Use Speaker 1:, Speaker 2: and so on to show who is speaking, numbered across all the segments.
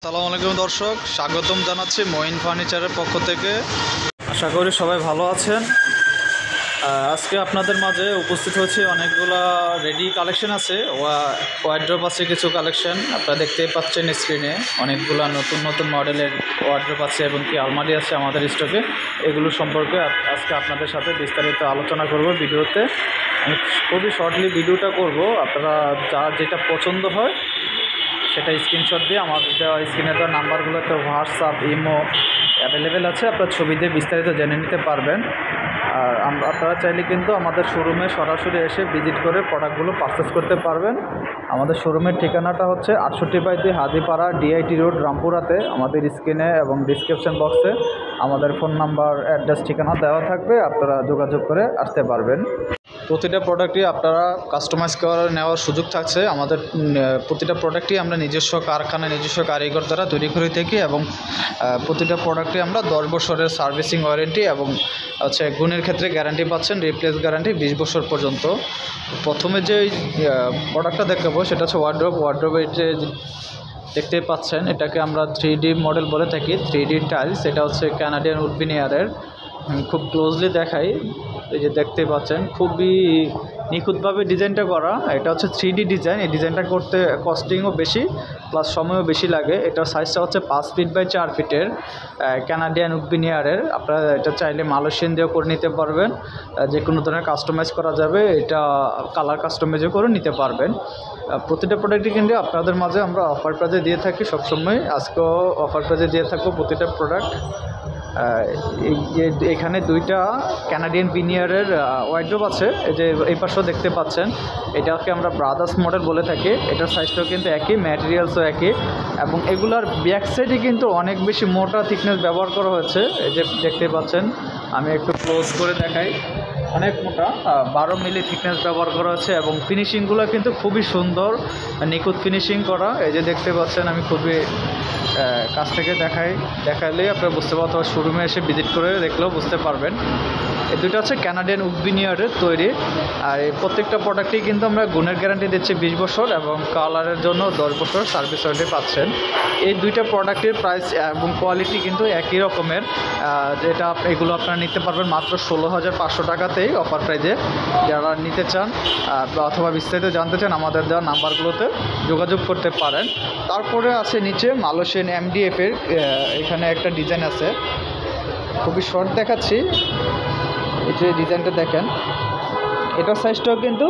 Speaker 1: আসসালামু আলাইকুম দর্শক, স্বাগতম জানাচ্ছি মঈন ফার্নিচারের পক্ষ থেকে। আশা করি সবাই ভালো আছেন। আজকে আপনাদের মাঝে উপস্থিত হচ্ছে অনেকগুলা রেডি কালেকশন আছে, ওয়ার্ড্রপ আছে, কিছু কালেকশন আপনারা দেখতেই পাচ্ছেন স্ক্রিনে। অনেকগুলা নতুন নতুন মডেলের ওয়ার্ড্রপ আছে এবং কি আলমারি আছে আমাদের স্টকে। এগুলো সম্পর্কে আজকে আপনাদের সাথে বিস্তারিত আলোচনা করব ভিডিওতে। আমি খুবই শর্টলি ভিডিওটা করব। আপনারা যার যেটা পছন্দ হয় সেটা স্ক্রিনশট দিয়ে আমাদের দেওয়া স্ক্রিনে দেওয়া নাম্বারগুলোতে হোয়াটসঅ্যাপ ইমো অ্যাভেলেবেল আছে, আপনারা ছবি দিয়ে বিস্তারিত জেনে নিতে পারবেন। আর আপনারা চাইলে কিন্তু আমাদের শোরুমে সরাসরি এসে ভিজিট করে প্রোডাক্টগুলো পারচেস করতে পারবেন। আমাদের শোরুমের ঠিকানাটা হচ্ছে 68/2 হাজিপাড়া ডিআইটি রোড, রামপুরাতে। আমাদের স্ক্রিনে এবং ডিসক্রিপশন বক্সে আমাদের ফোন নাম্বার, অ্যাড্রেস, ঠিকানা দেওয়া থাকবে, আপনারা যোগাযোগ করে আসতে পারবেন। প্রতিটা প্রোডাক্টই আপনারা কাস্টমাইজ করে নেওয়ার সুযোগ থাকছে। আমাদের প্রতিটা প্রোডাক্টই আমরা নিজস্ব কারখানায় নিজস্ব কারিগর দ্বারা তৈরি করে থাকি এবং প্রতিটা প্রোডাক্টে আমরা 10 বছরের সার্ভিসিং ওয়ারেন্টি এবং গুণের ক্ষেত্রে গ্যারান্টি পাচ্ছেন, রিপ্লেস গ্যারান্টি 20 বছর পর্যন্ত। প্রথমে যে প্রোডাক্টটা দেখাবো সেটা হচ্ছে ওয়ার্ড্রোবের যে দেখতেই পাচ্ছেন, এটাকে আমরা 3D মডেল বলে থাকি। 3D টাইলস, এটা হচ্ছে কানাডিয়ান উড ভিনিয়ারের। খুব ক্লোজলি দেখাই, এই যে দেখতে পাচ্ছেন খুবই নিখুঁতভাবে ডিজাইনটা করা। এটা হচ্ছে 3D ডিজাইন। এই ডিজাইনটা করতে কস্টিংও বেশি প্লাস সময়ও বেশি লাগে। এটার সাইজটা হচ্ছে 5 ফিট বাই 4 ফিটের কানাডিয়ান উড ভিনিয়ারের। আপনারা এটা চাইলে মালয়েশিয়ান দিয়েও করে নিতে পারবেন, যে কোনো ধরনের কাস্টমাইজ করা যাবে। এটা কালার কাস্টমাইজও করে নিতে পারবেন। প্রতিটা প্রোডাক্টই কিন্তু আপনাদের মাঝে আমরা অফার প্রাইজে দিয়ে থাকি সবসময়। আজকেও অফার প্রাইজে দিয়ে থাকবো প্রতিটা প্রোডাক্ট। এখানে দুইটা কানাডিয়ান ভিনিয়ারের ওয়ার্ড্রোব আছে, এই যে এই পাশেও দেখতে পাচ্ছেন। এটাকে আমরা ব্রাদার্স মডেল বলে থাকি। এটার সাইজটাও কিন্তু একই, ম্যাটেরিয়ালসও একই এবং এগুলার ব্যাক সাইডে কিন্তু অনেক বেশি মোটা থিকনেস ব্যবহার করা হয়েছে। এই যে দেখতে পাচ্ছেন, আমি একটু ক্লোজ করে দেখাই, অনেক মোটা 12 মিলি থিকনেস ব্যবহার করা হচ্ছে এবং ফিনিশিংগুলো কিন্তু খুবই সুন্দর, নিখুঁত ফিনিশিং করা। এই যে দেখতে পাচ্ছেন, আমি খুবই কাছ থেকে দেখালেই আপনারা বুঝতে পারবেন, অথবা শোরুমে এসে ভিজিট করে দেখলেও বুঝতে পারবেন। এই দুটো হচ্ছে কানাডিয়ান উড ভিনিয়ারের তৈরি। আর এই প্রত্যেকটা প্রোডাক্টেই কিন্তু আমরা গুণের গ্যারান্টি দিচ্ছি 20 বছর এবং কালারের জন্য 10 বছর সার্ভিস ওয়ারেন্টি পাচ্ছেন। এই দুইটা প্রোডাক্টের প্রাইস এবং কোয়ালিটি কিন্তু একই রকমের। এগুলো আপনারা নিতে পারবেন মাত্র 16,500 টাকাতেই অফার প্রাইজে। যারা নিতে চান অথবা বিস্তারিত জানতে চান, আমাদের দেওয়া নাম্বারগুলোতে যোগাযোগ করতে পারেন। তারপরে আছে নিচে মালয়েশিয়ান MDF-এর এখানে একটা ডিজাইন আছে, খুবই শর্ট দেখাচ্ছি। এই যে ডিজাইনটা দেখেন, এটার সাইজটাও কিন্তু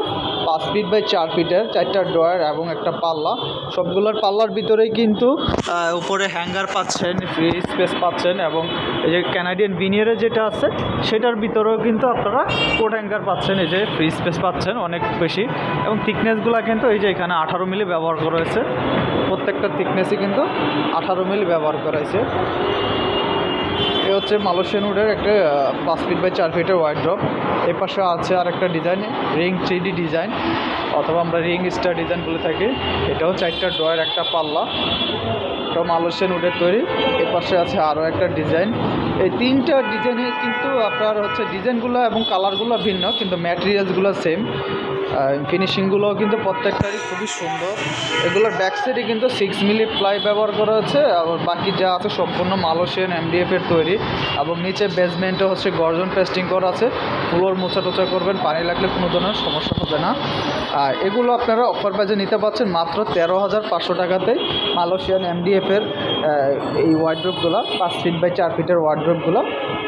Speaker 1: 5 ফিট বাই 4 ফিটের, 4টা ড্রয়ার এবং একটা পাল্লা। সবগুলোর পাল্লার ভিতরেই কিন্তু উপরে হ্যাঙ্গার পাচ্ছেন, ফ্রি স্পেস পাচ্ছেন এবং এই যে কানাডিয়ান ভিনিয়ারে যেটা আছে সেটার ভিতরেও কিন্তু আপনারা কোট হ্যাঙ্গার পাচ্ছেন। এই যে ফ্রি স্পেস পাচ্ছেন অনেক বেশি এবং থিকনেসগুলো কিন্তু এই যে এখানে 18 মিলি ব্যবহার করা হয়েছে। প্রত্যেকটা থিকনেসই কিন্তু 18 মিলি ব্যবহার করা হয়েছে। এ হচ্ছে মালয়েশিয়ান উডের একটা 5 ফিট বাই 4 ফিটের ওয়ার্ড্রপ। এর পাশে আছে আর একটা ডিজাইন, রিং 3D ডিজাইন অথবা আমরা রিং স্টার ডিজাইন বলে থাকি। এটাও 4টা ড্রয়ার, একটা পাল্লা, এটাও মালয়েশিয়ান উডের তৈরি। এর পাশে আছে আরও একটা ডিজাইন। এই 3টা ডিজাইনে কিন্তু আপনার হচ্ছে ডিজাইনগুলো এবং কালারগুলো ভিন্ন, কিন্তু ম্যাটেরিয়ালসগুলো সেম। ফিনিশিংগুলোও কিন্তু প্রত্যেকটারই খুবই সুন্দর। এগুলোর ব্যাক সাইডে কিন্তু 6 মিলি প্লাই ব্যবহার করা হচ্ছে, আর বাকি যা আছে সম্পূর্ণ মালয়েশিয়ান MDF-এর তৈরি এবং নিচে বেসমেন্টে হচ্ছে গর্জন পেস্টিং করা আছে। ফ্লোর মোছা টোচা করবেন, পানি লাগলে কোনো ধরনের সমস্যা হবে না। আর এগুলো আপনারা অফার প্রাইজে নিতে পারছেন মাত্র 13,500 টাকাতেই। মালয়েশিয়ান MDF-এর এই ওয়ার্ড্রোবগুলো 5 ফিট বাই 4 ফিটের ওয়ার্ড্রোবগুলো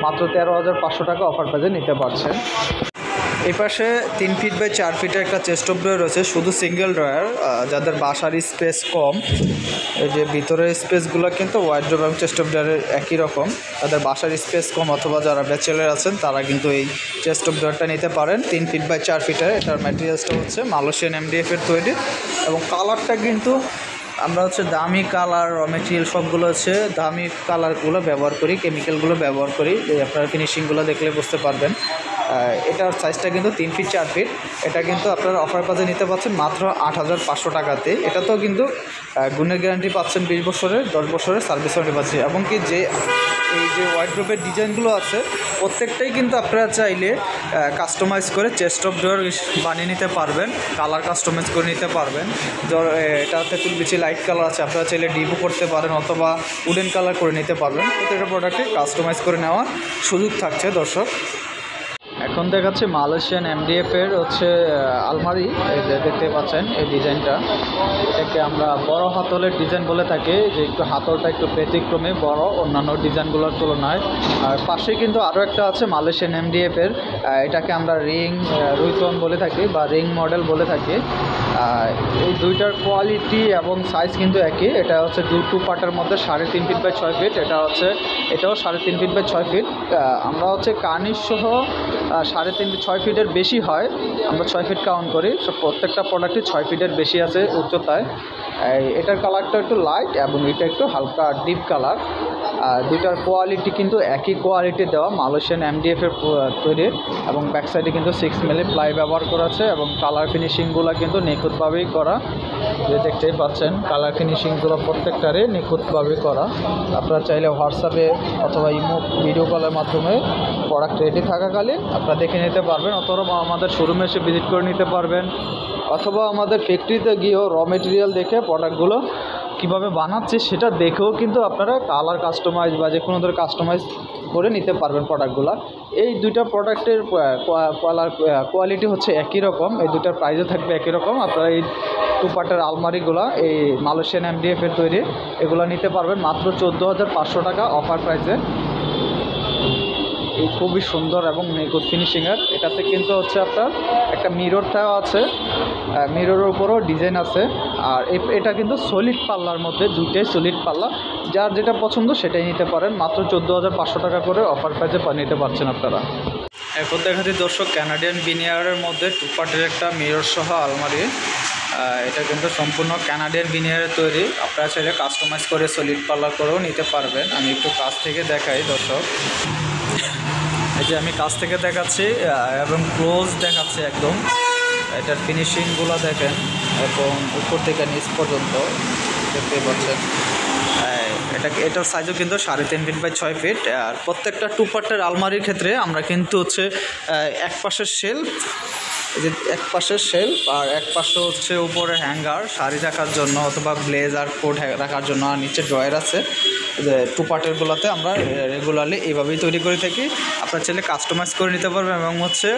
Speaker 1: মাত্র 13,500 টাকা অফার প্রাইজে নিতে পারছেন। এই পাশে 3 ফিট বাই 4 ফিটের একটা চেস্ট অফ ড্রয়ার রয়েছে, শুধু সিঙ্গেল ড্রয়ার। যাদের বাসার স্পেস কম, এই যে ভিতরের স্পেসগুলো কিন্তু ওয়ার্ড্রোব এবং চেস্ট অফ ড্রয়ারের একই রকম। যাদের বাসার স্পেস কম অথবা যারা ব্যাচেলার আছেন তারা কিন্তু এই চেস্ট অফ ড্রয়ারটা নিতে পারেন। 3 ফিট বাই 4 ফিটের। এটার ম্যাটেরিয়ালসটা হচ্ছে মালয়েশিয়ান MDF-এর তৈরি এবং কালারটা কিন্তু আমরা হচ্ছে দামি কালার, র মেটেরিয়াল সবগুলো হচ্ছে দামি কালারগুলো ব্যবহার করি, কেমিক্যালগুলো ব্যবহার করি। আপনারা ফিনিশিংগুলো দেখলে বুঝতে পারবেন। এটার সাইজটা কিন্তু 3 ফিট 4 ফিট। এটা কিন্তু আপনারা অফার প্রাইজে নিতে পারছেন মাত্র 8,500 টাকাতে। এটাতেও কিন্তু গুণের গ্যারান্টি পাচ্ছেন 20 বছরের, 10 বছরের সার্ভিস ওয়ারেন্টি পাচ্ছেন এবং কি যে এই যে ওয়ার্ড্রোবের ডিজাইনগুলো আছে প্রত্যেকটাই কিন্তু আপনারা চাইলে কাস্টমাইজ করে চেস্ট অফ ডোর বানিয়ে নিতে পারবেন, কালার কাস্টমাইজ করে নিতে পারবেন। এটাতে একটু বেশি লাইট কালার আছে, আপনারা চাইলে ডিপও করতে পারেন অথবা উডেন কালার করে নিতে পারবেন। প্রত্যেকটা প্রোডাক্টে কাস্টমাইজ করে নেওয়ার সুযোগ থাকছে দর্শক। এখন দেখাচ্ছে মালয়েশিয়ান এমডিএফের হচ্ছে আলমারি, এই যে দেখতে পাচ্ছেন এই ডিজাইনটা, এটাকে আমরা বড় হাতলের ডিজাইন বলে থাকি, যে একটু হাতলটা একটু ব্যতিক্রমে বড় অন্যান্য ডিজাইনগুলোর তুলনায়। আর পাশে কিন্তু আরও একটা আছে মালয়েশিয়ান এমডিএফের, এটাকে আমরা রিং রুইতন বলে থাকি বা রিং মডেল বলে থাকি। এই দুইটার কোয়ালিটি এবং সাইজ কিন্তু একই। এটা হচ্ছে টু পার্টের মধ্যে 3.5 ফিট বাই 6 ফিট, এটাও 3.5 ফিট বাই 6 ফিট। আমরা হচ্ছে কার্নিশ সহ 3.5-6 ফিটের বেশি হয়, আমরা 6 ফিট কাউন্ট করি। সব প্রত্যেকটা প্রোডাক্টই 6 ফিটের বেশি আছে উচ্চতায়। এটার কালারটা একটু লাইট এবং এটা একটু হালকা ডিপ কালার। দুইটার কোয়ালিটি কিন্তু একই কোয়ালিটি দেওয়া, মালয়েশিয়ান এমডিএফের তৈরি, এবং ব্যাক সাইডে কিন্তু 6 মিলি প্লাই ব্যবহার করা আছে এবং কালার ফিনিশিংগুলো কিন্তু নিখুঁতভাবেই করা, যে দেখতেই পাচ্ছেন কালার ফিনিশিংগুলো প্রত্যেকটারই নিখুঁতভাবেই করা। আপনারা চাইলে হোয়াটসঅ্যাপে অথবা ইমো ভিডিও কলের মাধ্যমে প্রোডাক্ট রেডি থাকাকালীন আপনারা দেখে নিতে পারবেন, অথবা আমাদের শোরুমে এসে ভিজিট করে নিতে পারবেন, অথবা আমাদের ফ্যাক্টরিতে গিয়েও র মেটেরিয়াল দেখে প্রোডাক্টগুলো কীভাবে বানাচ্ছে সেটা দেখেও কিন্তু আপনারা কালার কাস্টমাইজ বা যে কোনো ধরনের কাস্টমাইজ করে নিতে পারবেন প্রোডাক্টগুলো। এই দুইটা প্রোডাক্টের কোয়ালিটি হচ্ছে একই রকম, এই দুটার প্রাইসও থাকবে একই রকম। আপনারা এই টু পার্টের আলমারিগুলো এই মালয়েশিয়ান এমডিএফের তৈরি, এগুলো নিতে পারবেন মাত্র 14,500 টাকা অফার প্রাইসে। এই খুবই সুন্দর এবং নিখুঁত ফিনিশিংয়ের। এটাতে কিন্তু হচ্ছে আপনার একটা মিরর দেওয়া আছে, মিররের উপরও ডিজাইন আছে। আর এটা কিন্তু সলিড পাল্লার মধ্যে, দুইটাই সলিড পাল্লা, যার যেটা পছন্দ সেটাই নিতে পারেন। মাত্র 14,500 টাকা করে অফার প্রাইসে নিতে পারছেন আপনারা। এখন দেখাচ্ছি দর্শক ক্যানাডিয়ান ভিনিয়ারের মধ্যে টু পার্টের একটা মিরর সহ আলমারি। এটা কিন্তু সম্পূর্ণ ক্যানাডিয়ান ভিনিয়ারের তৈরি, আপনারা চাইলে কাস্টমাইজ করে সলিড পাল্লা করেও নিতে পারবেন। আমি একটু কাছ থেকে দেখাই দর্শক, এই যে আমি কাছ থেকে দেখাচ্ছি এবং ক্লোজ দেখাচ্ছি একদম। এটার ফিনিশিংগুলো দেখেন এবং উপর থেকে নিচ পর্যন্ত দেখতে পাচ্ছেন। এটার সাইজও কিন্তু 3.5 ফিট বাই 6 ফিট। আর প্রত্যেকটা টু পার্টের আলমারির ক্ষেত্রে আমরা কিন্তু হচ্ছে এক পাশের শেলফ, এই যে এক পাশের শেলফ আর এক পাশে হচ্ছে উপরে হ্যাঙ্গার শাড়ি রাখার জন্য অথবা ব্লেজার কোট রাখার জন্য, আর নিচে ড্রয়ার আছে। টু পার্টেরগুলোতে আমরা রেগুলারলি এইভাবেই তৈরি করে থাকি, আপনারা চাইলে কাস্টমাইজ করে নিতে পারবেন। এবং হচ্ছে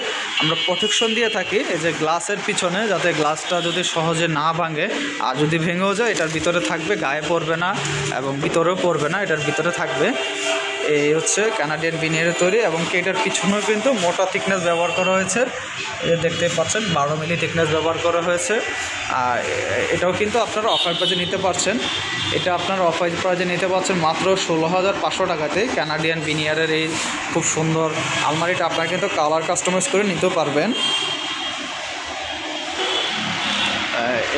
Speaker 1: আমরা প্রোটেকশন দিয়ে থাকি এই যে গ্লাসের পিছনে, যাতে গ্লাসটা যদি সহজে না ভাঙে, আর যদি ভেঙেও যায় এটার ভিতরে থাকবে, গায়ে পড়বে না এবং ভিতরেও পড়বে না, এটার ভিতরে থাকবে। এই হচ্ছে কানাডিয়ান ভিনিয়ারের তৈরি। এবং এটার পিছনেও কিন্তু মোটা থিকনেস ব্যবহার করা হয়েছে, এই দেখতে পাচ্ছেন 12 মিলি থিকনেস ব্যবহার করা হয়েছে। আর এটাও কিন্তু আপনারা অফার প্রাইজে নিতে পারছেন, এটা আপনারা অফার প্রাইজে নিতে পারছেন মাত্র 16,500 টাকাতে। কানাডিয়ান ভিনিয়ারের এই খুব সুন্দর আলমারিটা আপনারা কিন্তু কালার কাস্টমাইজ করে নিতে পারবেন।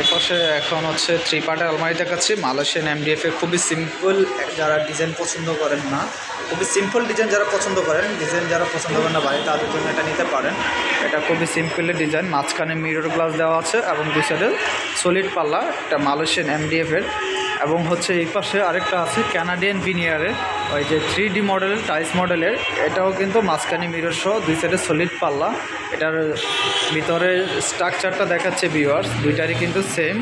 Speaker 1: এপাশে এখন হচ্ছে 3 পার্টের আলমারি দেখাচ্ছি মালয়েশিয়ান এমডিএফে। খুবই সিম্পল, যারা ডিজাইন পছন্দ করেন না, খুবই সিম্পল ডিজাইন যারা পছন্দ করেন, ডিজাইন যারা পছন্দ করেন না বাড়ি, তাদের জন্য এটা নিতে পারেন। এটা খুবই সিম্পলের ডিজাইন, মাঝখানে মিরর গ্লাস দেওয়া আছে এবং দুই সাইডে সলিড পাল্লা, এটা মালয়েশিয়ান এমডিএফের। এবং হচ্ছে এই পাশে আরেকটা আছে কানাডিয়ান ভিনিয়ারের, ওই যে 3D মডেলের টাইলস মডেলের, এটাও কিন্তু মাঝখানে মিরর সহ দুই সাইডে সলিড পাল্লা। এটার ভিতরে স্ট্রাকচারটা দেখাচ্ছে ভিউয়ার্স, দুইটারই কিন্তু সেম।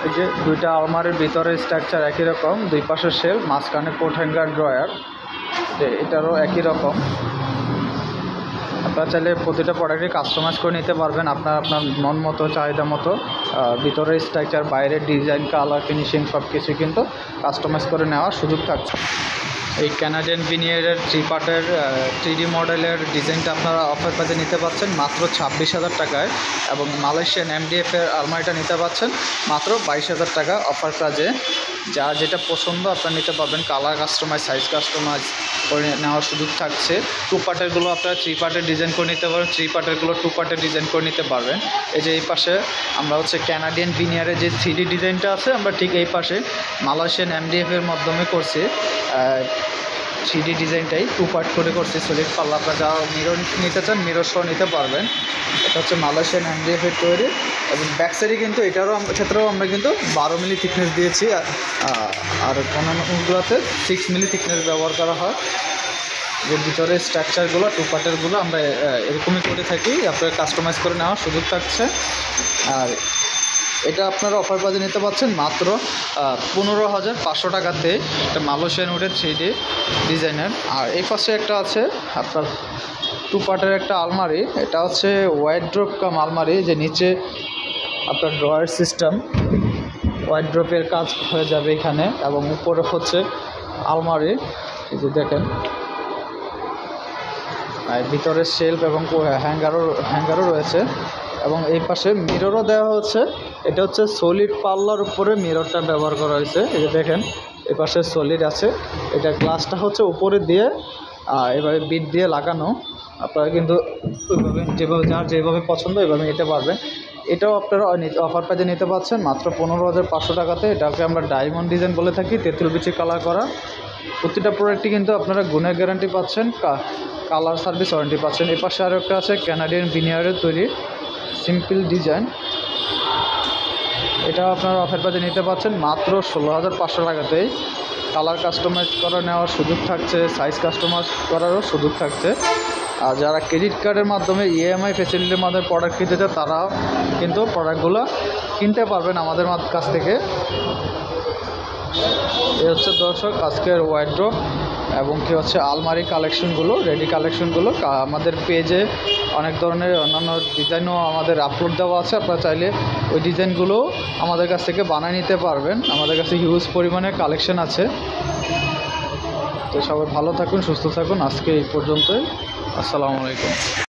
Speaker 1: এই যে দুইটা আলমারির ভিতরে স্ট্রাকচার একই রকম, দুই পাশের শেলফ, মাঝখানে কোট হ্যাঙ্গার ড্রয়ার, এটারও একই রকম। আপনারা চাইলে প্রতিটা প্রোডাক্টই কাস্টমাইজ করে নিতে পারবেন আপনার মন মতো, চাহিদা মতো। ভিতরের স্ট্রাকচার, বাইরের ডিজাইন, কালার, ফিনিশিং সব কিছু কিন্তু কাস্টমাইজ করে নেওয়ার সুযোগ থাকছে। এই কানাডিয়ান ভিনিয়ারের 3 পার্টের 3D মডেলের ডিজাইনটা আপনারা অফার প্রাইজে নিতে পারছেন মাত্র 26,000 টাকায়। এবং মালয়েশিয়ান এমডিএফের আলমারিটা নিতে পারছেন মাত্র 22,000 টাকা অফার প্রাইজে। যার যেটা পছন্দ আপনারা নিতে পারবেন, কালার কাস্টমাইজ, সাইজ কাস্টমাইজ করে নেওয়ার সুযোগ থাকছে। 2 পার্টেরগুলো আপনারা 3 পার্টের ডিজাইন করে নিতে পারবেন, 3 পার্টেরগুলো 2 পার্টের ডিজাইন করে নিতে পারবেন। এই যে এই পাশে আমরা হচ্ছে কানাডিয়ান ভিনিয়ারের যে 3D ডিজাইনটা আছে, আমরা ঠিক এই পাশে মালয়েশিয়ান এমডিএফের মাধ্যমে করছি। 3D ডিজাইনটাই 2 পার্ট করে করছি সলিড পাল্লা। আপনারা যারা মিরর নিতে চান মিরর সহ নিতে পারবেন। এটা হচ্ছে মালয়েশিয়ান MDF এর তৈরি এবং ব্যাক সাইডে কিন্তু এটারও ক্ষেত্রেও আমরা কিন্তু 12 মিলি থিকনেস দিয়েছি, আর অন্যান্যগুলোতে 6 মিলি থিকনেস ব্যবহার করা হয়। এর ভিতরে স্ট্রাকচারগুলো 2 পার্টেরগুলো আমরা এরকমই করে থাকি, আপনারা কাস্টমাইজ করে নেওয়ার সুযোগ থাকছে। আর এটা আপনারা অফার প্রাইজে নিতে পারছেন মাত্র 15,500 টাকাতে। এটা মালয়েশিয়ান উডের 3D ডিজাইনের। আর এই পাশে একটা আছে আপনার 2 পার্টের একটা আলমারি। এটা হচ্ছে ওয়াইড্রোপ কাম আলমারি, যে নিচে আপনার ড্রয়ার সিস্টেম, ওয়াইড্রোপের কাজ হয়ে যাবে এখানে, এবং উপরে হচ্ছে আলমারি। এই যে দেখেন, আর ভিতরে শেলফ এবং হ্যাঙ্গারও রয়েছে, এবং এই পাশে মিররও দেওয়া হচ্ছে। এটা হচ্ছে সলিড পাল্লার উপরে মিররটা ব্যবহার করা হয়েছে। এই যে দেখেন, এই পাশে সলিড আছে, এটা গ্লাসটা হচ্ছে উপরে দিয়ে এভাবে বিট দিয়ে লাগানো। আপনারা কিন্তু ওইভাবে যেভাবে পছন্দ ওইভাবে নিতে পারবেন। এটাও আপনারা অফার প্রাইজে নিতে পারছেন মাত্র 15,500 টাকাতে। এটাকে আমরা ডায়মন্ড ডিজাইন বলে থাকি, তেঁতুল বিচি কালার করা। প্রতিটা প্রোডাক্টই কিন্তু আপনারা গুণের গ্যারান্টি পাচ্ছেন, কালার সার্ভিস ওয়ারেন্টি পাচ্ছেন। এ পাশে আরও একটা আছে কানাডিয়ান ভিনিয়ারের তৈরি সিম্পল ডিজাইন। এটা আপনারা অফার প্রাইজে নিতে পারছেন মাত্র 16,500 টাকাতেই। কালার কাস্টমাইজ করে নেওয়ার সুযোগ থাকছে, সাইজ কাস্টমাইজ করারও সুযোগ থাকছে। আর যারা ক্রেডিট কার্ডের মাধ্যমে EMI ফ্যাসিলিটির মাধ্যমে প্রোডাক্ট কিনতে চায় তারাও কিন্তু প্রোডাক্টগুলো কিনতে পারবেন আমাদের কাছ থেকে। এই হচ্ছে দর্শক আজকের ওয়ার্ড্রোব এবং কি হচ্ছে আলমারি কালেকশনগুলো, রেডি কালেকশনগুলো। আমাদের পেজে অনেক ধরনের অন্যান্য ডিজাইনও আমাদের আপলোড দেওয়া আছে, আপনারা চাইলে ওই ডিজাইনগুলো আমাদের কাছ থেকে বানিয়ে নিতে পারবেন। আমাদের কাছে হিউজ পরিমাণে কালেকশন আছে। তো সবাই ভালো থাকুন, সুস্থ থাকুন। আজকে এই পর্যন্তই। আসসালামু আলাইকুম।